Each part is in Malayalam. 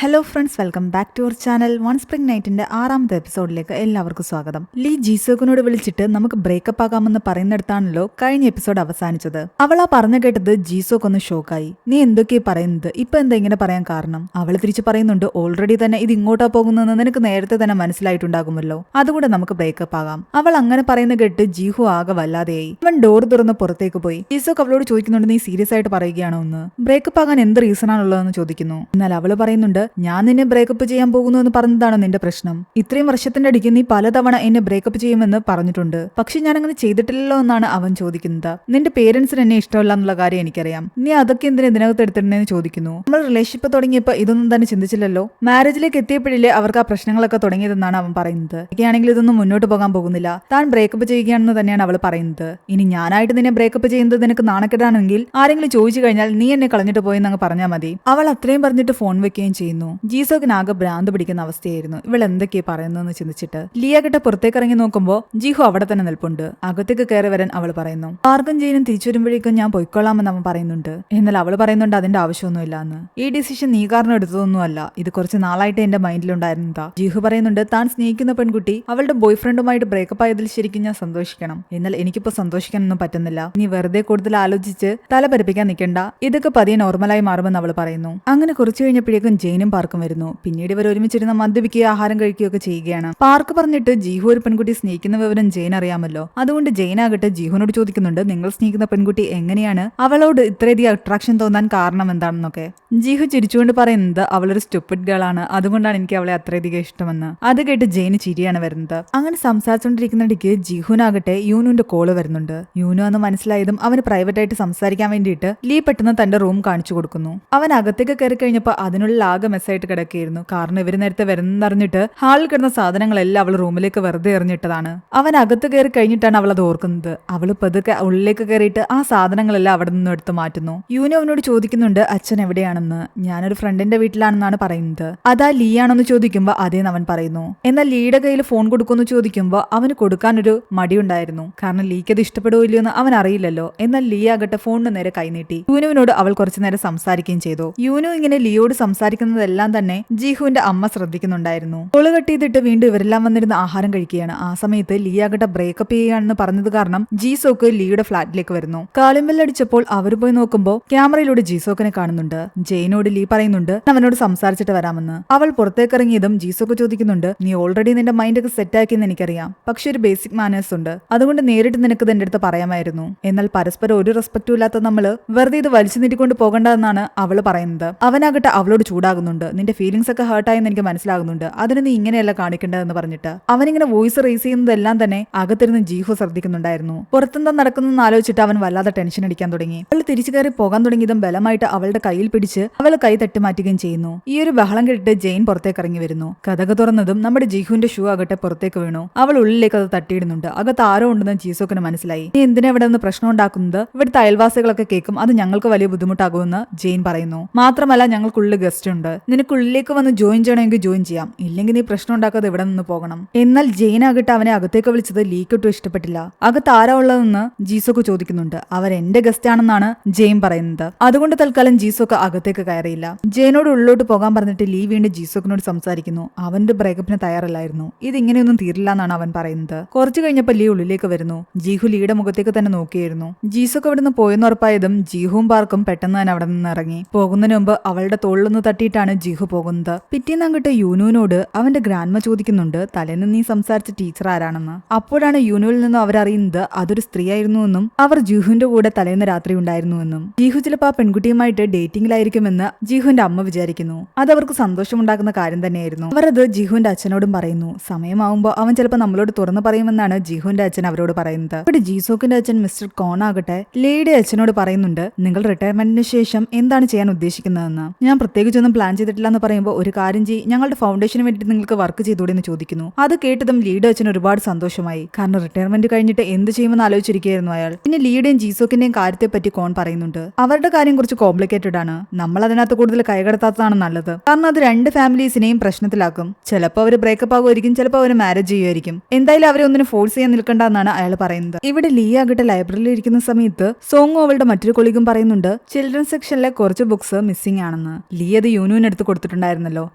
Hello friends, welcome back to our channel. One spring night 6ാമത്തെ എപ്പിസോഡിലേക്ക് എല്ലാവർക്കും സ്വാഗതം. ലീ ജീസോക്കിനോട് വിളിച്ചിട്ട് നമുക്ക് ബ്രേക്കപ്പ് ആകാമെന്ന് പറയുന്നിടത്താണല്ലോ കഴിഞ്ഞ എപ്പിസോഡ് അവസാനിച്ചത്. അവൾ ആ പറഞ്ഞു കേട്ടത് ജീസോക്ക് ഒന്ന് ഷോക്കായി. നീ എന്തൊക്കെയാ പറയുന്നത്, ഇപ്പൊ എന്താ ഇങ്ങനെ പറയാൻ കാരണം? അവൾ തിരിച്ചു പറയുന്നുണ്ട്, ഓൾറെഡി തന്നെ ഇത് ഇങ്ങോട്ടാ പോകുന്നതെന്ന് നിനക്ക് നേരത്തെ തന്നെ മനസ്സിലായിട്ടുണ്ടാകുമല്ലോ, അതുകൊണ്ട് നമുക്ക് ബ്രേക്കപ്പ് ആകാം. അവൾ അങ്ങനെ പറയുന്ന കേട്ട് ജീഹു ആകെ വല്ലാതെയായി. അവൻ ഡോർ തുറന്ന് പുറത്തേക്ക് പോയി. ജീസോക്ക് അവളോട് ചോദിക്കുന്നുണ്ട്, നീ സീരിയസ് ആയിട്ട് പറയുകയാണോ എന്ന്? ബ്രേക്കപ്പ് ആകാൻ എന്ത് റീസൺ ആണുള്ളതെന്ന് ചോദിക്കുന്നു. എന്നാൽ അവള് പറയുന്നുണ്ട്, ഞാൻ നിന്നെ ബ്രേക്കപ്പ് ചെയ്യാൻ പോകുന്നു എന്ന് പറഞ്ഞതാണോ നിന്റെ പ്രശ്നം? ഇത്രയും വർഷത്തിന്റെ അടിക്ക് നീ പലതവണ എന്നെ ബ്രേക്കപ്പ് ചെയ്യുമെന്ന് പറഞ്ഞിട്ടുണ്ട്, പക്ഷെ ഞാൻ അങ്ങനെ ചെയ്തിട്ടില്ലല്ലോ എന്നാണ് അവൻ ചോദിക്കുന്നത്. നിന്റെ പേരൻസിന് എന്നെ ഇഷ്ടമല്ല എന്നുള്ള കാര്യം എനിക്കറിയാം, നീ അതൊക്കെ എന്തിനാ ഇതിനകത്ത് എടുത്തിട്ടുണ്ടെന്ന് ചോദിക്കുന്നു. നമ്മൾ റിലേഷൻഷിപ്പ് തുടങ്ങിയപ്പോ ഇതൊന്നും തന്നെ ചിന്തിച്ചില്ലല്ലോ, മാരേജിലേക്ക് എത്തിയപ്പോഴില്ലേ അവർക്ക് ആ പ്രശ്നങ്ങളൊക്കെ തുടങ്ങിയതെന്നാണ് അവൻ പറയുന്നത്. എനിക്കാണെങ്കിൽ ഇതൊന്നും മുന്നോട്ട് പോകാൻ പോകുന്നില്ല, താൻ ബ്രേക്കപ്പ് ചെയ്യുകയാണെന്ന് തന്നെയാണ് അവൾ പറയുന്നത്. ഇനി ഞാനായിട്ട് നിന്നെ ബ്രേക്കപ്പ് ചെയ്യുന്നത് നിനക്ക് നാണക്കെടാണെങ്കിൽ ആരെങ്കിലും ചോദിച്ചു കഴിഞ്ഞാൽ നീ എന്നെ കളഞ്ഞിട്ട് പോയെന്ന് അങ്ങ് പറഞ്ഞാൽ മതി. അവൾ അത്രയും പറഞ്ഞിട്ട് ഫോൺ വെക്കുകയും ചെയ്യുന്നു. ജീസോക്കിന് ആകെ ഭ്രാന്ത് പിടിക്കുന്ന അവസ്ഥയായിരുന്നു. ഇവൾ എന്തൊക്കെയാ പറയുന്നതെന്ന് ചിന്തിച്ചിട്ട് ലിയ കിட்ட പുറത്തേക്ക് ഇറങ്ങി നോക്കുമ്പോൾ ജീഹു അവിടെ തന്നെ നിൽപ്പുണ്ട്. അകത്തേക്ക് കയറി വരാൻ അവൾ പറയുന്നു. പാർക്കും ജെയിനും തിരിച്ചു വരുമ്പോഴേക്കും ഞാൻ പൊയ്ക്കൊള്ളാമെന്ന് അവൻ പറയുന്നുണ്ട്. എന്നാൽ അവൾ പറയുന്നുണ്ട് അതിന്റെ ആവശ്യമൊന്നുമില്ല എന്ന്. ഈ ഡിസിഷൻ നീ കാരണം എടുത്തതൊന്നുമല്ല, ഇത് കുറച്ച് നാളായിട്ട് എന്റെ മൈൻഡിലുണ്ടായിരുന്നതാ. ജീഹു പറയുന്നുണ്ട്, താൻ സ്നേഹിക്കുന്ന പെൺകുട്ടി അവളുടെ ബോയ് ഫ്രണ്ടുമായിട്ട് ബ്രേക്കപ്പ് ആയതിൽ ശരിക്കും ഞാൻ സന്തോഷിക്കണം. എന്നാൽ എനിക്കിപ്പോ സന്തോഷിക്കാനൊന്നും പറ്റുന്നില്ല. നീ വെറുതെ കൂടുതൽ ആലോചിച്ച് തല പരിപ്പിക്കാൻ നിൽക്കണ്ട, ഇതൊക്കെ പതിയെ നോർമലായി മാറുമെന്ന് അവൾ പറയുന്നു. അങ്ങനെ കുറച്ചു കഴിഞ്ഞപ്പോഴേക്കും ജെയിനും പാർക്കും വരുന്നു. പിന്നീട് ഇവർ ഒരുമിച്ചിരുന്ന് മദ്യപിക്കുകയോ ആഹാരം കഴിക്കുകയൊക്കെ ചെയ്യുകയാണ്. പാർക്ക് പറഞ്ഞിട്ട് ജീഹു ഒരു പെൺകുട്ടി സ്നേഹിക്കുന്ന വിവരം ജെയിൻ അറിയാമല്ലോ, അതുകൊണ്ട് ജെയിൻ ആകട്ടെ ജീഹുവിനോട് ചോദിക്കുന്നുണ്ട്, നിങ്ങൾ സ്നേഹിക്കുന്ന പെൺകുട്ടി എങ്ങനെയാണ് അവളോട് ഇത്രയധികം അട്രാക്ഷൻ തോന്നാൻ കാരണം എന്താണെന്നൊക്കെ. ജീഹു ചിരിച്ചുകൊണ്ട് പറയുന്നത്, അവളൊരു സ്റ്റുപ്പിഡ് ഗേൾ ആണ്, അതുകൊണ്ടാണ് എനിക്ക് അവളെ അത്രയധികം ഇഷ്ടമെന്ന്. അത് കേട്ട് ജെയിന് ചിരിയാണ് വരുന്നത്. അങ്ങനെ സംസാരിച്ചുകൊണ്ടിരിക്കുന്നിടയ്ക്ക് ജീഹുനാകട്ടെ യൂനുവിന്റെ കോള് വരുന്നുണ്ട്. യൂനു എന്ന് മനസ്സിലായതും അവന് പ്രൈവറ്റ് ആയിട്ട് സംസാരിക്കാൻ വേണ്ടിയിട്ട് ലീ പെട്ടെന്ന് തന്റെ റൂം കാണിച്ചു കൊടുക്കുന്നു. അവൻ അകത്തേക്ക് കയറി കഴിഞ്ഞപ്പോൾ അതിനുള്ള ആകെ മെസ്സായിട്ട് കിടക്കുകയായിരുന്നു. കാരണം ഇവര് നേരത്തെ വരുന്നറിഞ്ഞിട്ട് ഹാളിൽ കിടന്ന സാധനങ്ങളെല്ലാം അവൾ റൂമിലേക്ക് വെറുതെ എറിഞ്ഞിട്ടതാണ്. അവൻ അകത്ത് കയറി കഴിഞ്ഞിട്ടാണ് അവൾ അത് ഓർക്കുന്നത്. അവള് പതുക്കെ ഉള്ളിലേക്ക് കയറിയിട്ട് ആ സാധനങ്ങളെല്ലാം അവിടെ നിന്നും എടുത്ത് മാറ്റുന്നു. യൂനു അവനോട് ചോദിക്കുന്നുണ്ട്, അച്ഛൻ എവിടെയാണെന്ന്. ഞാനൊരു ഫ്രണ്ടിന്റെ വീട്ടിലാണെന്നാണ് പറയുന്നത്. അതാ ലീ ആണെന്ന് ചോദിക്കുമ്പോ അതേന്ന് അവൻ പറയുന്നു. എന്നാൽ ലീയുടെ കയ്യിൽ ഫോൺ കൊടുക്കുമെന്ന് ചോദിക്കുമ്പോ അവന് കൊടുക്കാനൊരു മടിയുണ്ടായിരുന്നു. കാരണം ലീക്ക് അത് ഇഷ്ടപ്പെടുവോ ഇല്ലയോ എന്ന് അവൻ അറിയില്ലല്ലോ. എന്നാൽ ലീ ആകട്ടെ ഫോണിന് നേരെ കൈനീട്ടി. യൂനുവിനോട് അവൾ കുറച്ചു നേരം സംസാരിക്കുകയും ചെയ്തു. യൂനു ഇങ്ങനെ ലീയോട് സംസാരിക്കുന്നതെല്ലാം തന്നെ ജീഹുവിന്റെ അമ്മ ശ്രദ്ധിക്കുന്നുണ്ടായിരുന്നു. കോള് കട്ട് ചെയ്തിട്ട് വീണ്ടും ഇവരെല്ലാം വന്നിരുന്ന് ആഹാരം കഴിക്കുകയാണ്. ആ സമയത്ത് ലീ ആകട്ടെ ബ്രേക്കപ്പ് ചെയ്യുകയാണെന്ന് പറഞ്ഞത് കാരണം ജീസോക്ക് ലീയുടെ ഫ്ളാറ്റിലേക്ക് വരുന്നു. കാളിമ്പല്ലടിച്ചപ്പോൾ അവർ പോയി നോക്കുമ്പോൾ ക്യാമറയിലൂടെ ജീസോക്കിനെ കാണുന്നുണ്ട്. ജെയിനോട് ലീ പറയുന്നുണ്ട് അവനോട് സംസാരിച്ചിട്ട് വരാമെന്ന്. അവൾ പുറത്തേക്കിറങ്ങിയതും ജീസോക്ക് ചോദിക്കുന്നുണ്ട്, നീ ഓൾറെഡി നിന്റെ മൈൻഡൊക്കെ സെറ്റ് ആക്കിയെന്ന് എനിക്കറിയാം, പക്ഷെ ഒരു ബേസിക് മാനേഴ്സ് ഉണ്ട്, അതുകൊണ്ട് നേരിട്ട് നിനക്ക് എന്റെ അടുത്ത് പറയാമായിരുന്നു. എന്നാൽ പരസ്പരം ഒരു റെസ്പെക്റ്റും ഇല്ലാത്ത നമ്മള് വെറുതെ ഇത് വലിച്ചു നീട്ടിക്കൊണ്ട് പോകണ്ടെന്നാണ് അവള് പറയുന്നത്. അവനാകട്ടെ അവളോട് ചൂടാകുന്നുണ്ട്. നിന്റെ ഫീലിംഗ്സ് ഒക്കെ ഹേർട്ടായെന്ന് എനിക്ക് മനസ്സിലാകുന്നുണ്ട്, അതിന് നീ ഇങ്ങനെയല്ല കാണിക്കേണ്ടതെന്ന് പറഞ്ഞിട്ട് അവനിങ്ങനെ വോയിസ് റേസ് ചെയ്യുന്നതെല്ലാം തന്നെ അകത്തിരുന്ന് ജീഹു ശ്രദ്ധിക്കുന്നുണ്ടായിരുന്നു. പുറത്തെന്താ നടക്കുന്നതെന്ന് ആലോചിച്ചിട്ട് അവൻ വല്ലാതെ ടെൻഷൻ അടിക്കാൻ തുടങ്ങി. അവൾ തിരിച്ചു കയറി പോകാൻ തുടങ്ങിയതും ബലമായിട്ട് അവളുടെ കയ്യിൽ പിടിച്ച് അവൾ കൈ തട്ടിമാറ്റുകയും ചെയ്യുന്നു. ഈ ഒരു ബഹളം കേട്ടിട്ട് ജെയിൻ പുറത്തേക്ക് ഇറങ്ങി വരുന്നു. കഥക് തുറന്നതും നമ്മുടെ ജീഹുവിന്റെ ഷൂ ആകട്ടെ പുറത്തേക്ക് വീണു. അവൾ ഉള്ളിലേക്ക് അത് തട്ടിയിടുന്നുണ്ട്. അകത്ത് ആരോ ഉണ്ടെന്ന് ജീസോക്കിന് മനസ്സിലായി. നീ എന്തിനാ ഇവിടെ നിന്ന് പ്രശ്നം ഉണ്ടാക്കുന്നത്? ഇവിടുത്തെ അയൽവാസികളൊക്കെ കേൾക്കും, അത് ഞങ്ങൾക്ക് വലിയ ബുദ്ധിമുട്ടാകുമെന്ന് ജെയിൻ പറയുന്നു. മാത്രമല്ല ഞങ്ങൾക്കുള്ളിൽ ഗസ്റ്റ് ഉണ്ട്, നിനക്കുള്ളിലേക്ക് വന്ന് ജോയിൻ ചെയ്യണമെങ്കിൽ ജോയിൻ ചെയ്യാം, ഇല്ലെങ്കിൽ നീ പ്രശ്നം ഉണ്ടാക്കാതെ ഇവിടെ നിന്ന് പോകണം. എന്നാൽ ജെയിൻ ആകട്ടെ അവനെ അകത്തേക്ക് വിളിച്ചത് ലീക്കൊട്ടും ഇഷ്ടപ്പെട്ടില്ല. അകത്ത് ആരാ ഉള്ളതെന്ന് ജീസോക്ക് ചോദിക്കുന്നുണ്ട്. അവർ എന്റെ ഗസ്റ്റ് ആണെന്നാണ് ജെയിൻ പറയുന്നത്. അതുകൊണ്ട് തൽക്കാലം ജീസോക്ക് അകത്തേക്ക് കയറിയില്ല. ജെയിനോട് ഉള്ളിലോട്ട് പോകാൻ പറഞ്ഞിട്ട് ലീ വീണ്ടും ജീസോക്കിനോട് സംസാരിക്കുന്നു. അവന്റെ ബ്രേക്കപ്പിന് തയ്യാറല്ലായിരുന്നു, ഇത് ഇങ്ങനെയൊന്നും തീരില്ല എന്നാണ് അവൻ പറയുന്നത്. കുറച്ചു കഴിഞ്ഞപ്പോൾ ലീ ഉള്ളിലേക്ക് വരുന്നു. ജീഹു ലീയുടെ മുഖത്തേക്ക് തന്നെ നോക്കിയായിരുന്നു. ജീസോക്ക് അവിടെ നിന്ന് പോയെന്ന് ഉറപ്പായതും ജീഹുവും പാർക്കും പെട്ടെന്ന് തന്നെ അവിടെ നിന്ന് ഇറങ്ങി. പോകുന്നതിന് മുമ്പ് അവളുടെ തോളിലൊന്ന് തട്ടിയിട്ടാണ് ജീഹു പോകുന്നത്. പിറ്റേന്ന് അങ്ങോട്ട് യൂനുവിനോട് അവന്റെ ഗ്രാൻഡ്മ ചോദിക്കുന്നുണ്ട്, തലേന്ന് നീ സംസാരിച്ച ടീച്ചർ ആരാണെന്ന്. അപ്പോഴാണ് യൂനുവിൽ നിന്നും അവരറിയുന്നത് അതൊരു സ്ത്രീ ആയിരുന്നുവെന്നും അവർ ജീഹുവിന്റെ കൂടെ തലേന്ന് രാത്രി ഉണ്ടായിരുന്നുവെന്നും. ജീഹു ചിലപ്പോൾ ആ പെൺകുട്ടിയുമായിട്ട് ഡേറ്റിംഗിലായിരിക്കുമെന്ന് ജീഹുവിന്റെ അമ്മ വിചാരിക്കുന്നു. അത് അവർക്ക് സന്തോഷമുണ്ടാക്കുന്ന കാര്യം തന്നെയായിരുന്നു. അവർ അത് ജീഹുവിന്റെ അച്ഛനോടും പറയുന്നു. സമയമാവുമ്പോൾ അവൻ ചിലപ്പോൾ നമ്മളോട് തുറന്നു പറയുമെന്നാണ് ജീഹുവിന്റെ അച്ഛൻ അവരോട് പറയുന്നത്. ഇവിടെ ജീസോക്കിന്റെ അച്ഛൻ മിസ്റ്റർ കോൺ ആകട്ടെ ലേയുടെ അച്ഛനോട് പറയുന്നുണ്ട്, നിങ്ങൾ റിട്ടയർമെന്റിന് ശേഷം എന്താണ് ചെയ്യാൻ ഉദ്ദേശിക്കുന്നതെന്ന്. ഞാൻ പ്രത്യേകിച്ചൊന്നും പ്ലാൻ ചെയ്തിട്ടില്ല എന്ന് പറയുമ്പോൾ ഒരു കാര്യം ചെയ്യും, ഞങ്ങളുടെ ഫൗണ്ടേഷന് വേണ്ടിയിട്ട് നിങ്ങൾക്ക് വർക്ക് ചെയ്തുകൂടെ എന്ന് ചോദിക്കുന്നു. അത് കേട്ടതും ലീയുടെ അച്ഛൻ ഒരുപാട് സന്തോഷമായി. കാരണം റിട്ടയർമെന്റ് കഴിഞ്ഞിട്ട് എന്ത് ചെയ്യുമെന്ന് ആലോചിച്ചിരിക്കുകയായിരുന്നു അയാൾ. പിന്നെ ലീയുടെയും ജീസോക്കിന്റെയും കാര്യത്തെ പറ്റി കോൺ പറയുന്നുണ്ട്. അവരുടെ കാര്യം കുറച്ച് കോംപ്ലിക്കേറ്റഡ് ആണ്, നമ്മൾ അതിനകത്ത് കൂടുതൽ കൈകടത്താത്തതാണ് നല്ലത്. കാരണം അത് രണ്ട് ഫാമിലീസിനെയും പ്രശ്നത്തിലാക്കും. ചിലപ്പോൾ അവർ ബ്രേക്കപ്പ് ആകുമായിരിക്കും, ചിലപ്പോൾ അവർ മാരേജ് ചെയ്യുമായിരിക്കും. എന്തായാലും അവരെ ഒന്നിനും ഫോഴ്സ് ചെയ്യാൻ നിൽക്കണ്ട എന്നാണ് അയാൾ പറയുന്നത്. ഇവിടെ ലീ ആകട്ടെ ലൈബ്രറിയിൽ ഇരിക്കുന്ന സമയത്ത് സോങ് അവളുടെ മറ്റൊരു കൊളീഗും പറയുന്നുണ്ട് ചിൽഡ്രൻ സെക്ഷനിലെ കുറച്ച് ബുക്സ് മിസ്സിംഗ് ആണെന്ന്. ലീ അത് യൂനുവിന് എടുത്ത് കൊടുത്തിട്ടുണ്ടായിരുന്നല്ലോ.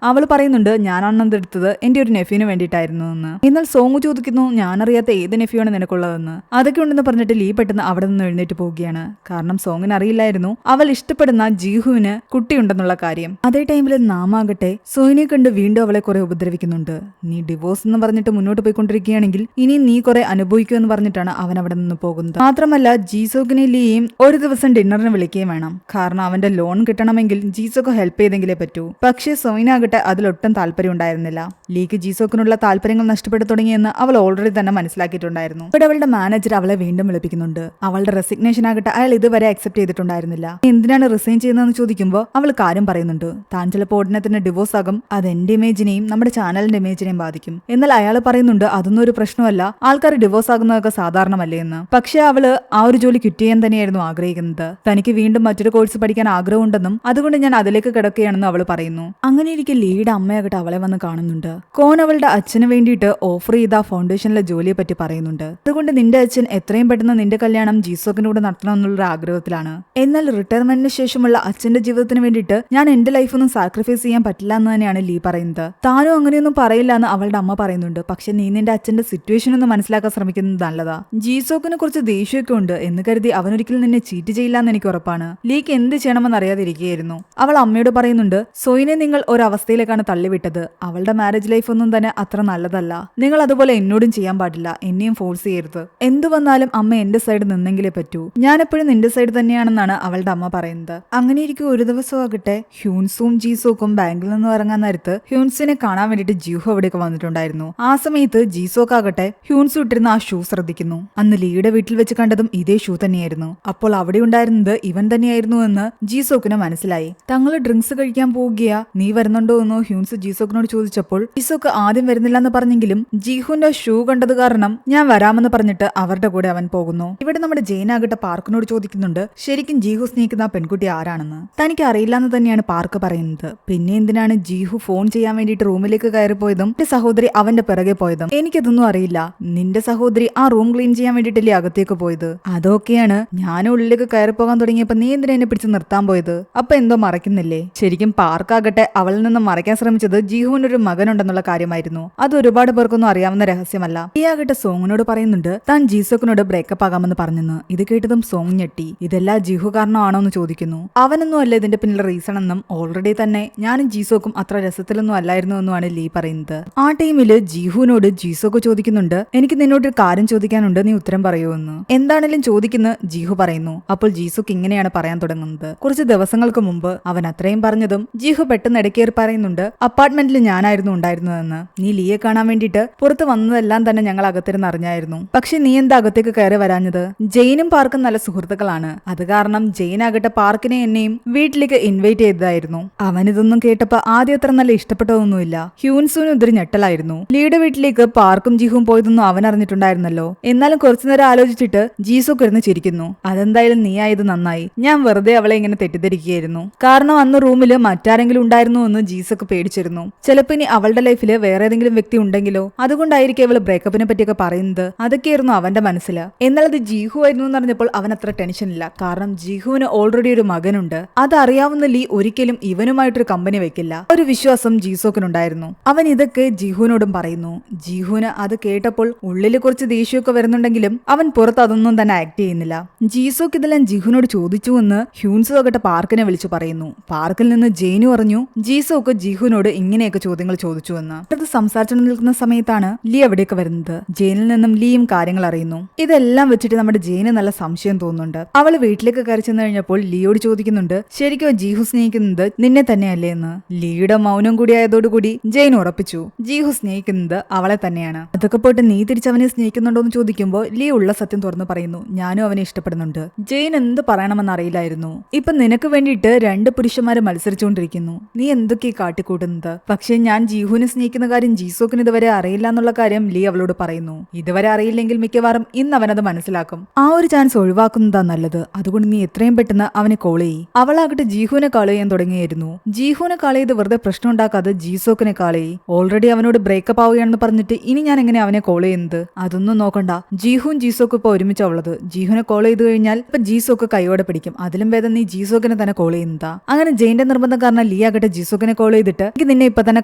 അവൾ പറയുന്നുണ്ട് ഞാനാണെന്ന് എടുത്തത് എന്റെ ഒരു നെഫ്യൂന് വേണ്ടിയിട്ടായിരുന്നു എന്ന്. എന്നാൽ സോങ് ചോദിക്കുന്നു ഞാനറിയാത്ത ഏത് നെഫ്യൂണ് നിനക്കുള്ളതെന്ന്. അതൊക്കെ ഉണ്ടെന്ന് പറഞ്ഞിട്ട് ലീ പെട്ടെന്ന് അവിടെ നിന്ന് എഴുന്നേറ്റ് പോവുകയാണ്. കാരണം സോങ്ങിന് അറിയില്ലായിരുന്നു അവൾ ഇഷ്ടപ്പെടുന്ന ജീഹുവിന് കുട്ടിയുണ്ടെന്നുള്ള കാര്യം. അതേ ടൈമിൽ നാമാകട്ടെ സോയിനെ കണ്ട് വീണ്ടും അവളെ കുറെ ഉപദ്രവിക്കുന്നുണ്ട്. നീ ഡിവോഴ്സ് എന്ന് പറഞ്ഞിട്ട് മുന്നോട്ട് പോയിക്കൊണ്ടിരിക്കുകയാണെങ്കിൽ ഇനി നീ കുറെ അനുഭവിക്കുമെന്ന് പറഞ്ഞിട്ടാണ് അവൻ അവിടെ നിന്ന് പോകുന്നത്. മാത്രമല്ല ജീസോക്കിനെ ലീയും ഒരു ദിവസം ഡിന്നറിന് വിളിക്കുകയും വേണം. കാരണം അവന്റെ ലോൺ കിട്ടണമെങ്കിൽ ജീസോക്ക് ഹെൽപ്പ് ചെയ്തെങ്കിലേ പറ്റൂ. പക്ഷേ സോയിനാകട്ടെ അതിലൊട്ടും താല്പര്യം ഉണ്ടായിരുന്നില്ല. ലീക്ക് ജീസോക്കിനുള്ള താല്പര്യങ്ങൾ നഷ്ടപ്പെട്ടു തുടങ്ങിയെന്ന് അവൾ ഓൾറെഡി തന്നെ മനസ്സിലാക്കിയിട്ടുണ്ടായിരുന്നു. ഇവിടെ അവളുടെ മാനേജർ അവളെ വീണ്ടും വിളിപ്പിക്കുന്നുണ്ട്. അവളുടെ റെസിഗ്നേഷൻ ആകട്ടെ അയാൾ ഇതുവരെ അക്സെപ്റ്റ് ചെയ്തിട്ടുണ്ടായിരുന്നില്ല. എന്തിനാണ് റിസൈൻ ചെയ്യുന്നതെന്ന് ചോദിക്കുമ്പോൾ അവൾ കാര്യം പറയുന്നുണ്ട്. താൻ ചിലപ്പോൾ ഉടനെ തന്നെ ഡിവോഴ്സ് ആകും, അത് എന്റെ ഇമേജിനെയും നമ്മുടെ ചാനലിന്റെ ഇമേജിനെയും ബാധിക്കും. എന്നാൽ അയാൾ പറയുന്നുണ്ട് അതൊന്നും ഒരു പ്രശ്നമല്ല, ആൾക്കാർ ഡിവോഴ്സ് ആകുന്നതൊക്കെ സാധാരണമല്ലേ എന്ന്. പക്ഷേ അവള് ആ ഒരു ജോലി ക്വിറ്റ് ചെയ്യാൻ തന്നെയായിരുന്നു ആഗ്രഹിക്കുന്നത്. തനിക്ക് വീണ്ടും മറ്റൊരു കോഴ്സ് പഠിക്കാൻ ആഗ്രഹമുണ്ടെന്നും അതുകൊണ്ട് ഞാൻ അതിലേക്ക് കിടക്കുകയാണെന്നും അവൾ പറയുന്നു. അങ്ങനെ ഇരിക്കെ ലീയുടെ അമ്മയാകട്ടെ അവളെ വന്ന് കാണുന്നുണ്ട്. കോൻ അവളുടെ അച്ഛന് വേണ്ടിയിട്ട് ഓഫർ ചെയ്ത ഫൗണ്ടേഷനിലെ ജോലിയെ പറ്റി പറയുന്നുണ്ട്. അതുകൊണ്ട് നിന്റെ അച്ഛൻ എത്രയും പെട്ടെന്ന് നിന്റെ കല്യാണം ജീസോക്കിന്റെ കൂടെ നടത്തണമെന്നുള്ള ആഗ്രഹത്തിലാണ്. എന്നാൽ റിട്ടയർമെന്റിന് ശേഷമുള്ള അച്ഛന്റെ ജീവിതത്തിന് വേണ്ടിയിട്ട് ഞാൻ എന്റെ ലൈഫൊന്നും സാക്രിഫൈസ് ചെയ്യാൻ പറ്റില്ല എന്ന് തന്നെയാണ് ലീ പറയുന്നത്. താനും അങ്ങനെയൊന്നും പറയില്ല എന്ന് അവളുടെ അമ്മ പറയുന്നുണ്ട്. പക്ഷെ നീ നിന്റെ അച്ഛന്റെ സിറ്റുവേഷൻ ഒന്ന് മനസ്സിലാക്കാൻ ശ്രമിക്കുന്നത് നല്ലതാ. ജീസോക്കിനെ കുറിച്ച് ദേഷ്യമൊക്കെ ഉണ്ട് എന്ന് കരുതി അവനൊരിക്കലും നിന്നെ ചീറ്റ് ചെയ്യില്ല എന്ന് എനിക്ക് ഉറപ്പാണ്. ലീക്ക് എന്ത് ചെയ്യണമെന്ന് അറിയാതിരിക്കുകയായിരുന്നു. അവൾ അമ്മയോട് പറയുന്നുണ്ട് സോയിനെ നിങ്ങൾ ഒരവസ്ഥയിലേക്കാണ് തള്ളിവിട്ടത്. അവളുടെ മാരേജ് ലൈഫ് ഒന്നും തന്നെ അത്ര നല്ലതല്ല. നിങ്ങൾ അതുപോലെ എന്നോടും ചെയ്യാൻ പാടില്ല, എന്നെയും ഫോഴ്സ് ചെയ്യരുത്. എന്തു വന്നാലും അമ്മ എന്റെ സൈഡ് നിന്നെങ്കിലേ പറ്റൂ. ഞാൻ എപ്പോഴും നിന്റെ സൈഡ് തന്നെയാണെന്നാണ് അവളുടെ അമ്മ പറയുന്നത്. അങ്ങനെ ഇരിക്കും ഒരു ദിവസം ആകട്ടെ ഹ്യൂൻസും ജീസോക്കും ബാങ്കിൽ നിന്ന് ഇറങ്ങാൻ നേരത്ത് ഹ്യൂൻസിനെ കാണാൻ വേണ്ടിയിട്ട് ജീഹു അവിടേക്ക് വന്നിട്ടുണ്ടായിരുന്നു. ആ സമയത്ത് ജീസോക്ക് ആകട്ടെ ഹ്യൂൻസ് ഇട്ടിരുന്ന ആ ഷൂ ശ്രദ്ധിക്കുന്നു. അന്ന് ലീയുടെ വീട്ടിൽ വെച്ച് കണ്ടതും ഇതേ ഷൂ തന്നെയായിരുന്നു. അപ്പോൾ അവിടെ ഉണ്ടായിരുന്നത് ഇവൻ തന്നെയായിരുന്നു എന്ന് ജീസോക്കിന് മനസ്സിലായി. തങ്ങൾ ഡ്രിങ്ക്സ് കഴിക്കാൻ പോവുകയാ, നീ വരുന്നുണ്ടോ എന്ന് ഹ്യൂൻസ് ജീസോക്കിനോട് ചോദിച്ചപ്പോൾ ജീസോക്ക് ആദ്യം വരുന്നില്ല എന്ന് പറഞ്ഞെങ്കിലും ജീഹുന്റെ ഷൂ കണ്ടത് കാരണം ഞാൻ വരാമെന്ന് പറഞ്ഞിട്ട് അവരുടെ കൂടെ അവൻ പോകുന്നു. ഇവിടെ നമ്മുടെ ജെയിനാകട്ടെ പാർക്കിനോട് ചോദിക്കുന്നുണ്ട് ശരിക്കും ജീഹു സ്നേഹിക്കുന്ന ആ പെൺകുട്ടി ആരാണെന്ന്. തനിക്ക് അറിയില്ല എന്ന് തന്നെയാണ് പാർക്ക് പറയുന്നത്. പിന്നെ എന്തിനാണ് ജീഹു ഫോൺ ചെയ്യാൻ വേണ്ടിയിട്ട് റൂമിലേക്ക് കയറിപ്പോയതും എന്റെ സഹോദരി അവന്റെ പിറകെ പോയതും എനിക്കതൊന്നും അറിയില്ല. നിന്റെ സഹോദരി ആ റൂം ക്ലീൻ ചെയ്യാൻ വേണ്ടിയിട്ടല്ലേ അകത്തേക്ക് പോയത്. അതൊക്കെയാണ് ഞാൻ ഉള്ളിലേക്ക് കയറി പോകാൻ തുടങ്ങിയപ്പോ നീ എന്തിനാ എന്നെ പിടിച്ച് നിർത്താൻ പോയത്. അപ്പൊ എന്തോ മറയ്ക്കുന്നില്ലേ. ശരിക്കും പാർക്കാകട്ടെ അവളിൽ നിന്ന് മറയ്ക്കാൻ ശ്രമിച്ചത് ജീഹുവിന് ഒരു മകനുണ്ടെന്നുള്ള കാര്യമായിരുന്നു. അത് ഒരുപാട് പേർക്കൊന്നും അറിയാവുന്ന രഹസ്യമല്ല. ഈ ആകട്ടെ സോങ്ങിനോട് പറയുന്നുണ്ട് താൻ ജീസോക്കിനോട് ബ്രേക്കപ്പ് ആകാമെന്ന് പറഞ്ഞെന്ന്. ഇത് കേട്ടതും സോങ് ഞെട്ടി. ഇതെല്ലാം ജീഹു കാരണമാണോ എന്ന് ചോദിക്കുന്നു. അവനൊന്നും അല്ല ഇതിന്റെ പിന്നിലെ റീസൺ എന്നും ഓൾറെഡി തന്നെ ഞാനും ജീസോക്കും അത്ര രസത്തിലൊന്നും അല്ലായിരുന്നു എന്നുമാണ് ലീ പറയുന്നത്. ആ ടൈമില് ജീഹുവിനോട് ജീസോക്ക് ചോദിക്കുന്നുണ്ട് എനിക്ക് നിന്നോടൊരു കാര്യം ചോദിക്കാനുണ്ട്, നീ ഉത്തരം പറയുമെന്ന്. എന്താണെങ്കിലും ചോദിക്കുന്ന ജീഹു പറയുന്നു. അപ്പോൾ ജീസോക്ക് ഇങ്ങനെയാണ് പറയാൻ തുടങ്ങുന്നത്. കുറച്ച് ദിവസങ്ങൾക്ക് മുമ്പ് അവൻ അത്രയും പറഞ്ഞതും ജീഹു പെട്ടെന്ന് ഇടയ്ക്കേറി പറയുന്നുണ്ട് അപ്പാർട്ട്മെന്റിൽ ഞാനായിരുന്നു ഉണ്ടായിരുന്നതെന്ന്. നീ ലീയെ കാണാൻ വേണ്ടിയിട്ട് പുറത്ത് വന്നതെല്ലാം തന്നെ ഞങ്ങൾ അകത്തിരുന്ന് അറിഞ്ഞായിരുന്നു. പക്ഷെ നീ എന്താ അകത്തേക്ക് കയറി വരാഞ്ഞത്. ജെയിനും പാർക്കും നല്ല സുഹൃത്തുക്കളാണ്. അത് കാരണം ജെയിൻ ആകട്ടെ പാർക്കിനെ എന്നെയും വീട്ടിലേക്ക് ഇൻവൈറ്റ് ചെയ്തതായിരുന്നു. അവനിതൊന്നും കേട്ടപ്പോ ആദ്യം അത്ര നല്ല ഇഷ്ടപ്പെട്ടതൊന്നുമില്ല. ഹ്യൂൻസൂനും ഇതൊരു ഞെട്ടലായിരുന്നു. ലീയുടെ വീട്ടിലേക്ക് പാർക്കും ജീഹുവും പോയതൊന്നും അവൻ അറിഞ്ഞിട്ടുണ്ടായിരുന്നല്ലോ. എന്നാലും കുറച്ചുനേരം ആലോചിച്ചിട്ട് ജീസോക്ക് ഇരുന്ന് ചിരിക്കുന്നു. അതെന്തായാലും നീ ആയത് നന്നായി. ഞാൻ വെറുതെ അവളെ ഇങ്ങനെ തെറ്റിദ്ധരിക്കുകയായിരുന്നു. കാരണം അന്ന് റൂമില് മറ്റാരെങ്കിലും ഉണ്ടായിരുന്നു എന്ന് ജീസോക്ക് പേടിച്ചിരുന്നു. ചിലപ്പോ ഇനി അവളുടെ ലൈഫില് വേറെ ഏതെങ്കിലും വ്യക്തി ഉണ്ടെങ്കിലോ, അതുകൊണ്ടായിരിക്കും അവള് ബ്രേക്കപ്പിനെ പറ്റിയൊക്കെ പറയുന്നത്. അതൊക്കെയായിരുന്നു അവന്റെ മനസ്സിൽ. എന്നാൽ അത് ജീഹു ആയിരുന്നു എന്ന് പറഞ്ഞപ്പോൾ അവൻ അത്ര ടെൻഷനില്ല. കാരണം ജീഹുവിന് ഓൾറെഡി ഒരു മകനുണ്ട്. അതറിയാവുന്ന ലീ ഒരിക്കലും ഇവനുമായിട്ടൊരു കമ്പനി വെക്കില്ല. ഒരു വിശ്വാസം ജീസോക്കിനുണ്ടായിരുന്നു. അവൻ ഇതൊക്കെ ജീഹുവിനോടും പറയുന്നു. ജീഹുവിന് അത് കേട്ടപ്പോൾ ഉള്ളില് കുറച്ച് ദേഷ്യമൊക്കെ വരുന്നുണ്ടെങ്കിലും അവൻ പുറത്ത് അതൊന്നും തന്നെ ആക്ട് ചെയ്യുന്നില്ല. ജീസോക്ക് ഇതെല്ലാം ജീഹുവിനോട് ചോദിച്ചു എന്ന് ഹ്യൂൻസു ആകട്ടെ പാർക്കിനെ വിളിച്ചു പറയുന്നു. പാർക്കിൽ നിന്ന് ജെയിനു പറഞ്ഞു ജീസോക്ക് ജീഹുവിനോട് ഇങ്ങനെയൊക്കെ ചോദ്യങ്ങൾ ചോദിച്ചു എന്ന്. അത് സംസാരിച്ചു നിൽക്കുന്ന സമയത്താണ് ലീ അവിടേക്ക് വരുന്നത്. ജെയിനിൽ നിന്നും ലീയും കാര്യങ്ങൾ അറിയുന്നു. ഇതെല്ലാം വെച്ചിട്ട് നമ്മുടെ ജെയിന് നല്ല സംശയം തോന്നുന്നുണ്ട്. അവള് വീട്ടിലേക്ക് കയറി ചെന്ന് കഴിഞ്ഞപ്പോൾ ലീയോട് ചോദിക്കുന്നുണ്ട് ശരിക്കും ജീഹു സ്നേഹിക്കുന്നത് നിന്നെ തന്നെയല്ലേ എന്ന്. ലീയുടെ മൗനം കൂടി ആയതോടുകൂടി ജെയിൻ ഉറപ്പിച്ചു ജീഹു സ്നേഹിക്കുന്നത് അവളെ തന്നെയാണ്. അതൊക്കെ പോയിട്ട് നീ തിരിച്ചവനെ സ്നേഹിക്കുന്നുണ്ടോ എന്ന് ചോദിക്കുമ്പോൾ ലീ ഉള്ള സത്യം തുറന്നു പറയുന്നു. ഞാനും അവനെ ഇഷ്ടപ്പെടുന്നുണ്ട്. ജെയിൻ എന്ത് പറയണമെന്ന് അറിയില്ലായിരുന്നു. ഇപ്പൊ നിനക്ക് വേണ്ടിയിട്ട് 2 പുരുഷന്മാരെ മത്സരിച്ചുകൊണ്ടിരിക്കുന്നു. നീ എന്തൊക്കെയാ കാട്ടിക്കൂട്ടുന്നത്. പക്ഷെ ഞാൻ ജീഹുവിനെ സ്നേഹിക്കുന്ന കാര്യം ജീസോക്കിന് ഇതുവരെ അറിയില്ല എന്നുള്ള കാര്യം ലീ അവളോട് പറയുന്നു. ഇതുവരെ അറിയില്ലെങ്കിൽ മിക്കവാറും ഇന്ന് അവനത് മനസ്സിലാക്കും. ആ ഒരു ചാൻസ് ഒഴിവാക്കുന്നതാ നല്ലത്. അതുകൊണ്ട് നീ എത്രയും പെട്ടെന്ന് അവനെ കോൾ ചെയ്യ്. അവളാകട്ടെ ജീഹുവിനെ കാൾ ചെയ്യാൻ തുടങ്ങിയായിരുന്നു. ജീഹുവിനെ കാൾ ചെയ്ത് വെറുതെ പ്രശ്നം ഉണ്ടാക്കാതെ ജീസോക്കിനെ കാൾ ചെയ്യ്. ഓൾറെഡി അവനോട് ബ്രേക്കപ്പ് ആവുകയാണെന്ന് പറഞ്ഞിട്ട് ഇനി ഞാൻ എങ്ങനെ അവനെ കോൾ ചെയ്യുന്നത്. അതൊന്നും നോക്കണ്ട. ജീഹുവും ജീസോക്കും ഇപ്പൊ ഒരുമിച്ച് ഉള്ളത്. ജീഹുവിനെ കോൾ ചെയ്ത് കഴിഞ്ഞാൽ ഇപ്പൊ ജീസോക്ക് കൈയോടെ പിടിക്കും. അതിലും ഭേദം നീ ജീസോക്കിനെ തന്നെ കോൾ ചെയ്യുന്നതാ. അങ്ങനെ ജെയിന്റെ നിർബന്ധം കാരണം പറഞ്ഞ ലീ ആകട്ടെ ജിസോക്കിനെ കോൾ ചെയ്തിട്ട് എനിക്ക് നിന്നെ ഇപ്പൊ തന്നെ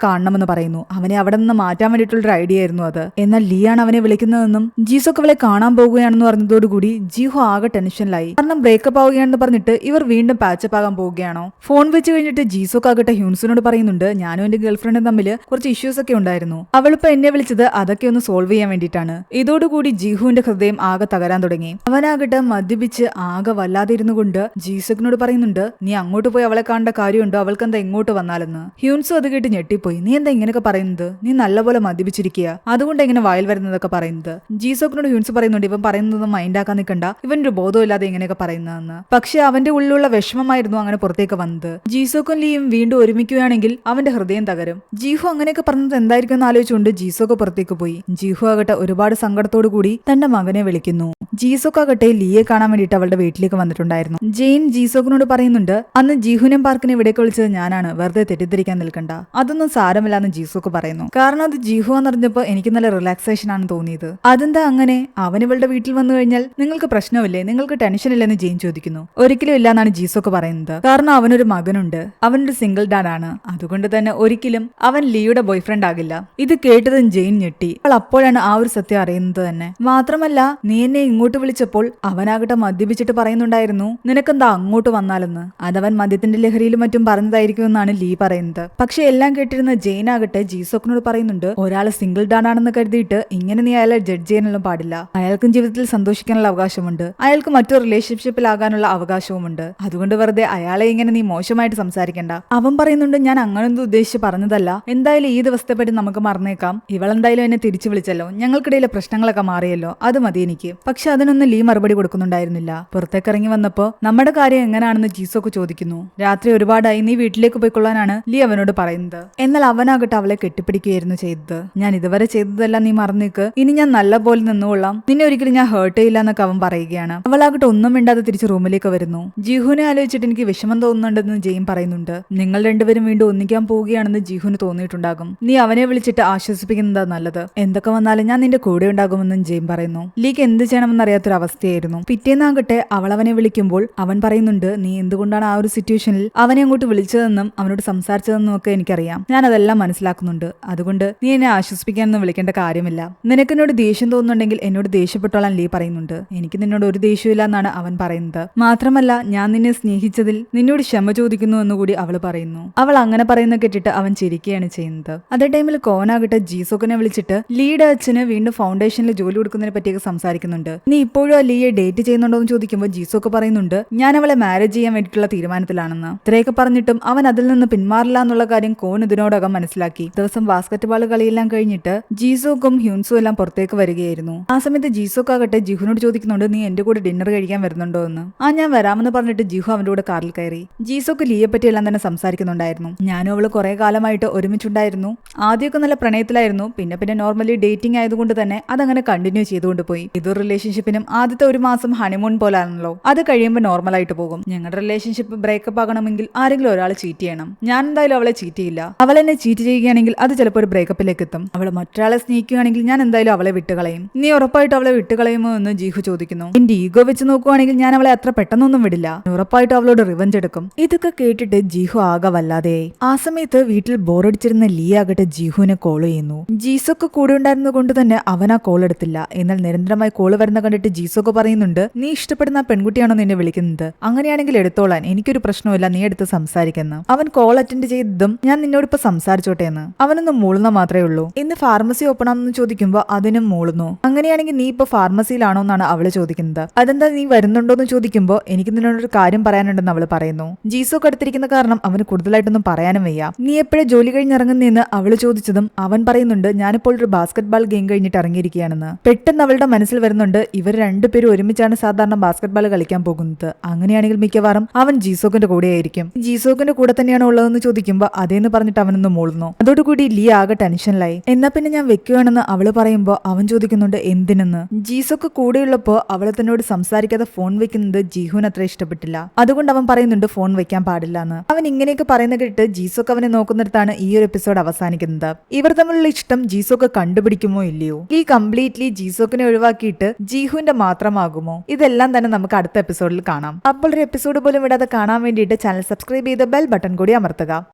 കാണണമെന്ന് പറയുന്നു. അവനെ അവിടെ നിന്ന് മാറ്റാൻ വേണ്ടിയിട്ടുള്ള ഐഡിയ ആയിരുന്നു അത്. എന്നാൽ ലീ ആണ് അവനെ വിളിക്കുന്നതെന്നും ജിസോക്ക് അവളെ കാണാൻ പോകുകയാണെന്ന് പറഞ്ഞതോടുകൂടി ജിഹു ആകെ ടെൻഷനിലായി. കാരണം ബ്രേക്കപ്പ് ആവുകയാണെന്ന് പറഞ്ഞിട്ട് ഇവർ വീണ്ടും പാച്ചപ്പ് ആകാൻ പോവുകയാണോ? ഫോൺ വെച്ച് കഴിഞ്ഞിട്ട് ജീസോക്ക് ആകട്ടെ ഹ്യൂൻസിനോട് പറയുന്നുണ്ട് ഞാനും എന്റെ ഗേൾഫ്രണ്ടും തമ്മിൽ കുറച്ച് ഇഷ്യൂസ് ഒക്കെ ഉണ്ടായിരുന്നു. അവളിപ്പോ എന്നെ വിളിച്ചത് അതൊക്കെ ഒന്ന് സോൾവ് ചെയ്യാൻ വേണ്ടിയിട്ടാണ്. ഇതോടുകൂടി ജിഹുവിന്റെ ഹൃദയം ആകെ തകരാൻ തുടങ്ങി. അവനാകട്ടെ മദ്യപിച്ച് ആകെ വല്ലാതെ ഇരുന്നു കൊണ്ട് ജീസോക്കിനോട് പറയുന്നുണ്ട് നീ അങ്ങോട്ട് പോയി അവളെ കാണേണ്ട കാര്യമുണ്ടോ, അവൾക്ക് എന്താ ഇങ്ങോട്ട് വന്നാലെന്ന്. ഹ്യൂൻസും അത് കേട്ട് ഞെട്ടിപ്പോയി. നീ എന്താ ഇങ്ങനെയൊക്കെ പറയുന്നത്? നീ നല്ലപോലെ മദ്യപിച്ചിരിക്കുക, അതുകൊണ്ട് എങ്ങനെ വായിൽ വരുന്നതൊക്കെ പറയുന്നത്. ജീസോക്കിനോട് ഹ്യൂൻസ് പറയുന്നുണ്ട് ഇവൻ പറയുന്നതൊന്നും മൈൻഡാക്കാൻ നിൽക്കണ്ട, ഇവനൊരു ബോധമില്ലാതെ ഇങ്ങനെയൊക്കെ പറയുന്നതെന്ന്. പക്ഷെ അവന്റെ ഉള്ളിലുള്ള വിഷമമായിരുന്നു അങ്ങനെ പുറത്തേക്ക് വന്നത്. ജീസോക്കും ലീയും വീണ്ടും ഒരുമിക്കുകയാണെങ്കിൽ അവന്റെ ഹൃദയം തകരും. ജീഹു അങ്ങനെയൊക്കെ പറഞ്ഞത് എന്തായിരിക്കും എന്ന് ആലോചിച്ചുകൊണ്ട് ജീസോക്ക് പുറത്തേക്ക് പോയി. ജീഹു ആകട്ടെ ഒരുപാട് സങ്കടത്തോടു കൂടി തന്റെ മകനെ വിളിക്കുന്നു. ജീസോക്ക് ആകട്ടെ ലീയെ കാണാൻ വേണ്ടിയിട്ട് അവളുടെ വീട്ടിലേക്ക് വന്നിട്ടുണ്ടായിരുന്നു. ജെയിൻ ജീസോക്കിനോട് പറയുന്നുണ്ട് അന്ന് ജീഹുനും പാർക്കിനെ ഇവിടേക്ക് വിളിച്ചത് ഞാനാണ്, വെറുതെ തെറ്റിദ്ധരിക്കാൻ നിൽക്കണ്ട. അതൊന്നും സാരമില്ലാന്ന് ജീസോക്ക് പറയുന്നു. കാരണം അത് ജീഹു എന്നറിഞ്ഞപ്പോ എനിക്ക് നല്ല റിലാക്സേഷൻ ആണ് തോന്നിയത്. അതെന്താ അങ്ങനെ? അവൻ ഇവളുടെ വീട്ടിൽ വന്നു കഴിഞ്ഞാൽ നിങ്ങൾക്ക് പ്രശ്നമില്ലേ, നിങ്ങൾക്ക് ടെൻഷൻ ഇല്ലെന്ന് ജെയിൻ ചോദിക്കുന്നു. ഒരിക്കലും ഇല്ലാന്നാണ് ജീസോക്ക് പറയുന്നത്. കാരണം അവനൊരു മകനുണ്ട്, അവനൊരു സിംഗിൾ ഡാഡ് ആണ്, അതുകൊണ്ട് തന്നെ ഒരിക്കലും അവൻ ലീയുടെ ബോയ് ഫ്രണ്ട് ആകില്ല. ഇത് കേട്ടതും ജെയിൻ ഞെട്ടി. അവൾ അപ്പോഴാണ് ആ ഒരു സത്യം അറിയുന്നത് തന്നെ. മാത്രമല്ല നീ എന്നെ ഇങ്ങോട്ട് വിളിച്ചപ്പോൾ അവനാകട്ടെ മദ്യപിച്ചിട്ട് പറയുന്നുണ്ടായിരുന്നു നിനക്കെന്താ അങ്ങോട്ട് വന്നാലെന്ന്. അതവൻ മദ്യത്തിന്റെ ലഹരിയിലും മറ്റും പറഞ്ഞതായിരിക്കും എന്നാണ് ലീ പറയുന്നത്. പക്ഷെ എല്ലാം കേട്ടിരുന്ന ജെയിൻ ആകട്ടെ ജീസോക്കിനോട് പറയുന്നുണ്ട് ഒരാള് സിംഗിൾ ഡാഡ് ആണെന്ന് കരുതിയിട്ട് ഇങ്ങനെ നീ അയാളെ ജഡ്ജ് ചെയ്യാനുള്ള പാടില്ല. അയാൾക്കും ജീവിതത്തിൽ സന്തോഷിക്കാനുള്ള അവകാശമുണ്ട്, അയാൾക്ക് മറ്റൊരു റിലേഷൻഷിപ്പിലാകാനുള്ള അവകാശവുമുണ്ട്. അതുകൊണ്ട് വെറുതെ അയാളെ ഇങ്ങനെ നീ മോശമായിട്ട് സംസാരിക്കണ്ട. അവൻ പറയുന്നുണ്ട് ഞാൻ അങ്ങനൊന്നും ഉദ്ദേശിച്ച് പറഞ്ഞതല്ല, എന്തായാലും ഈ ദിവസത്തെ പറ്റി നമുക്ക് മറന്നേക്കാം. ഇവളെന്തായാലും എന്നെ തിരിച്ചു വിളിച്ചല്ലോ, ഞങ്ങൾക്കിടയിലെ പ്രശ്നങ്ങളൊക്കെ മാറിയല്ലോ, അത് മതി എനിക്ക്. പക്ഷെ അതിനൊന്നും ലീ മറുപടി കൊടുക്കുന്നുണ്ടായിരുന്നില്ല. പുറത്തേക്ക് ഇറങ്ങി വന്നപ്പോ നമ്മുടെ കാര്യം എങ്ങനെയാണെന്ന് ജീസോക്ക് ചോദിക്കുന്നു. രാത്രി ഒരുപാടായി, നീ വീട്ടിലേക്ക് പോയിക്കൊള്ളാനാണ് ലീ അവനോട് പറയുന്നത്. എന്നാൽ അവനാകട്ടെ അവളെ കെട്ടിപ്പിടിക്കുകയായിരുന്നു ചെയ്തത്. ഞാൻ ഇതുവരെ ചെയ്തതെല്ലാം നീ മറന്നേക്ക്, ഇനി ഞാൻ നല്ല പോലെ നിന്നുകൊള്ളാം, നിന്നെ ഒരിക്കലും ഞാൻ ഹേർട്ട് ചെയ്യില്ല എന്നൊക്കെ അവൻ പറയുകയാണ്. അവളാകട്ടെ ഒന്നും മിണ്ടാതെ തിരിച്ച് റൂമിലേക്ക് വരുന്നു. ജിഹുവിനെ ആലോചിച്ചിട്ട് എനിക്ക് വിഷമം തോന്നുന്നുണ്ടെന്ന് ജെയിൻ പറയുന്നുണ്ട്. നിങ്ങൾ രണ്ടുപേരും വീണ്ടും ഒന്നിക്കാൻ പോവുകയാണെന്ന് ജിഹുവിന് തോന്നിയിട്ടുണ്ടാകും. നീ അവനെ വിളിച്ചിട്ട് ആശ്വസിപ്പിക്കുന്നതാ നല്ലത്. എന്തൊക്കെ വന്നാലും ഞാൻ നിന്റെ കൂടെ ഉണ്ടാകുമെന്നും ജെയിൻ പറയുന്നു. ലീക്ക് എന്ത് ചെയ്യണമെന്നറിയാത്തൊരു അവസ്ഥയായിരുന്നു. പിറ്റേന്നാകട്ടെ അവൾ അവനെ വിളിക്കുമ്പോൾ അവൻ പറയുന്നുണ്ട് നീ എന്തുകൊണ്ടാണ് ആ ഒരു സിറ്റുവേഷനിൽ അവനെ അങ്ങോട്ട് വിളിച്ചതെന്നും അവനോട് സംസാരിച്ചതെന്നും ഒക്കെ എനിക്കറിയാം. ഞാൻ അതെല്ലാം മനസ്സിലാക്കുന്നുണ്ട്. അതുകൊണ്ട് നീ എന്നെ ആശ്വസിപ്പിക്കാനൊന്നും വിളിക്കേണ്ട കാര്യമില്ല. നിനക്ക് എന്നോട് ദേഷ്യം തോന്നുന്നുണ്ടെങ്കിൽ എന്നോട് ദേഷ്യപ്പെട്ടോളാൻ ലീ പറയുന്നുണ്ട്. എനിക്ക് നിന്നോട് ഒരു ദേഷ്യമില്ല എന്നാണ് അവൻ പറയുന്നത്. മാത്രമല്ല ഞാൻ നിന്നെ സ്നേഹിച്ചതിൽ നിന്നോട് ക്ഷമ ചോദിക്കുന്നു എന്നുകൂടി അവൾ പറയുന്നു. അവൾ അങ്ങനെ പറയുന്ന കേട്ടിട്ട് അവൻ ചിരിക്കുകയാണ് ചെയ്യുന്നത്. അതേ ടൈമിൽ കോനാകട്ടെ ജീസോക്കിനെ വിളിച്ചിട്ട് ലീയുടെ അച്ഛന് വീണ്ടും ഫൗണ്ടേഷനിൽ ജോലി കൊടുക്കുന്നതിനെ പറ്റിയൊക്കെ സംസാരിക്കുന്നുണ്ട്. നീ ഇപ്പോഴും ആ ലീയെ ഡേറ്റ് ചെയ്യുന്നുണ്ടോ എന്ന് ചോദിക്കുമ്പോൾ ജീസോക്ക് പറയുന്നുണ്ട് ഞാൻ അവളെ മാരേജ് ചെയ്യാൻ വേണ്ടിയിട്ടുള്ള തീരുമാനത്തിലാണെന്ന്. ഇത്രയൊക്കെ പറഞ്ഞിട്ടും അവൻ അതിൽ നിന്ന് പിന്മാറില്ല എന്നുള്ള കാര്യം കോൻ ഇതിനോടകം മനസ്സിലാക്കി. ദിവസം ബാസ്കറ്റ് ബോൾ കളിയെല്ലാം കഴിഞ്ഞിട്ട് ജീസോക്കും ഹ്യൂൻസും എല്ലാം പുറത്തേക്ക് വരികയായിരുന്നു. ആ സമയത്ത് ജീസോക്ക് ആകട്ടെ ജിഹുനോട് ചോദിക്കുന്നുണ്ട് നീ എന്റെ കൂടെ ഡിന്നർ കഴിക്കാൻ വരുന്നുണ്ടോ എന്ന്. ആ ഞാൻ വരാമെന്ന് പറഞ്ഞിട്ട് ജിഹു അവന്റെ കൂടെ കാറിൽ കയറി. ജീസോക്ക് ലീയെ പറ്റി എല്ലാം തന്നെ സംസാരിക്കുന്നുണ്ടായിരുന്നു. ഞാനും അവള് കുറെ കാലമായിട്ട് ഒരുമിച്ചുണ്ടായിരുന്നു. ആദ്യമൊക്കെ നല്ല പ്രണയത്തിലായിരുന്നു, പിന്നെ നോർമലി ഡേറ്റിംഗ് ആയതുകൊണ്ട് തന്നെ അതങ്ങനെ കണ്ടിന്യൂ ചെയ്തുകൊണ്ട് പോയി. ഇതൊരു റിലേഷൻഷിപ്പിനും ആദ്യത്തെ ഒരു മാസം ഹണിമൂൺ പോലാണല്ലോ, അത് കഴിയുമ്പോൾ നോർമൽ ആയിട്ട് പോകും. ഞങ്ങളുടെ റിലേഷൻഷിപ്പ് ബ്രേക്കപ്പ് ആകണമെങ്കിൽ ആരെങ്കിലും ഒരാൾ ചീറ്റ് ചെയ്യണം. ഞാൻ എന്തായാലും അവളെ ചീറ്റ് ചെയ്യില്ല. അവൾ എന്നെ ചീറ്റ് ചെയ്യുകയാണെങ്കിൽ അത് ചിലപ്പോൾ ഒരു ബ്രേക്കപ്പിലേക്ക് എത്തും. അവൾ മറ്റൊരാളെ സ്നേഹിക്കുകയാണെങ്കിൽ ഞാൻ എന്തായാലും അവളെ വിട്ടുകളയും. നീ ഉറപ്പായിട്ട് അവളെ വിട്ടുകളയുമോ എന്ന് ജീഹു ചോദിക്കുന്നു. എന്റെ ഈഗോ വെച്ച് നോക്കുവാണെങ്കിൽ ഞാൻ അവളെ അത്ര പെട്ടെന്നൊന്നും വിടില്ല, ഉറപ്പായിട്ട് അവളോട് റിവഞ്ച് എടുക്കും. ഇതൊക്കെ കേട്ടിട്ട് ജീഹു ആകെ വല്ലാതെയായി. ആ സമയത്ത് വീട്ടിൽ ബോറടിച്ചിരുന്ന ലീ ആകട്ടെ ജീഹുവിനെ കോൾ ചെയ്യുന്നു. ജീസൊക്കെ കൂടെ ഉണ്ടായിരുന്നത് കൊണ്ട് തന്നെ അവൻ ആ കോൾ എടുത്തില്ല. എന്നാൽ നിരന്തരമായി കോള് വരുന്ന കണ്ടിട്ട് ജീസൊക്കെ പറയുന്നുണ്ട് നീ ഇഷ്ടപ്പെടുന്ന പെൺകുട്ടിയാണോ നിന്നെ വിളിക്കുന്നത്, അങ്ങനെയാണെങ്കിൽ എടുത്തോളാൻ, എനിക്കൊരു പ്രശ്നമില്ല, നീ എടുത്ത് സംസാരിക്കുന്നു. അവൻ കോൾ അറ്റൻഡ് ചെയ്തതും ഞാൻ നിന്നോട് ഇപ്പൊ സംസാരിച്ചോട്ടെ എന്ന്. അവനൊന്നും മൂളുന്ന മാത്രമേ ഉള്ളൂ. ഇന്ന് ഫാർമസി ഓപ്പൺ ആണെന്ന് ചോദിക്കുമ്പോ അതിനും മൂളുന്നു. അങ്ങനെയാണെങ്കിൽ നീ ഇപ്പൊ ഫാർമസിയിലാണോ എന്നാണ് അവള് ചോദിക്കുന്നത്. അതെന്താ നീ വരുന്നുണ്ടോ എന്ന് ചോദിക്കുമ്പോ എനിക്ക് നിന്നോടൊരു കാര്യം പറയാനുണ്ടെന്ന് അവള് പറയുന്നു. ജീസോക്ക് അടുത്തിരിക്കുന്ന കാരണം അവന് കൂടുതലായിട്ടൊന്നും പറയാനും വയ്യ. നീ എപ്പോഴേ ജോലി കഴിഞ്ഞിറങ്ങുന്നതെന്ന് അവള് ചോദിച്ചതും അവൻ പറയുന്നുണ്ട് ഞാനിപ്പോൾ ഒരു ബാസ്കറ്റ് ബാൾ ഗെയിം കഴിഞ്ഞിട്ട് ഇറങ്ങിയിരിക്കുകയാണെന്ന്. പെട്ടെന്ന് അവളുടെ മനസ്സിൽ വരുന്നുണ്ട് ഇവർ രണ്ടുപേരും ഒരുമിച്ചാണ് സാധാരണ ബാസ്കറ്റ് ബാൾ കളിക്കാൻ പോകുന്നത്. അങ്ങനെയാണെങ്കിൽ മിക്കവാറും അവൻ ജീസോക്കിന്റെ കൂടെ ആയിരിക്കും. ജീസോക്കിന്റെ കൂടെ തന്നെയാണ് ഉള്ളതെന്ന് ചോദിക്കുമ്പോ അതേന്ന് പറഞ്ഞിട്ട് അവനൊന്ന് മൂളുന്നു. അതോടുകൂടി ലീ ആകെ ടെൻഷനിലായി. എന്നാ പിന്നെ ഞാൻ വെക്കുകയാണെന്ന് അവള് പറയുമ്പോ അവൻ ചോദിക്കുന്നുണ്ട് എന്തിനെന്ന്. ജീസോക്ക് കൂടെയുള്ളപ്പോ അവളെ തന്നോട് സംസാരിക്കാതെ ഫോൺ വെക്കുന്നത് ജീഹുവിന് അത്ര ഇഷ്ടപ്പെട്ടില്ല. അതുകൊണ്ട് അവൻ പറയുന്നുണ്ട് ഫോൺ വെക്കാൻ പാടില്ല എന്ന്. അവൻ ഇങ്ങനെയൊക്കെ പറയുന്ന കേട്ട് ജീസോക്ക് അവനെ നോക്കുന്നിടത്താണ് ഈ ഒരു എപ്പിസോഡ് അവസാനിക്കുന്നത്. ഇവർ തമ്മിലുള്ള ഇഷ്ടം ജീസോക്ക് കണ്ടുപിടിക്കുമോ ഇല്ലയോ, ഈ കംപ്ലീറ്റ്ലി ജീസോക്കിനെ ഒഴിവാക്കിയിട്ട് ജീഹുവിന്റെ മാത്രമാകുമോ, ഇതെല്ലാം തന്നെ നമുക്ക് അടുത്ത എപ്പിസോഡിൽ കാണാം. അപ്പോൾ ഒരു എപ്പിസോഡ് പോലും വിടാതെ കാണാൻ വേണ്ടിയിട്ട് ചാനൽ സബ്സ്ക്രൈബ് ചെയ്ത് ബെൽ ബട്ടൺ കൂടി അമർത്തുക.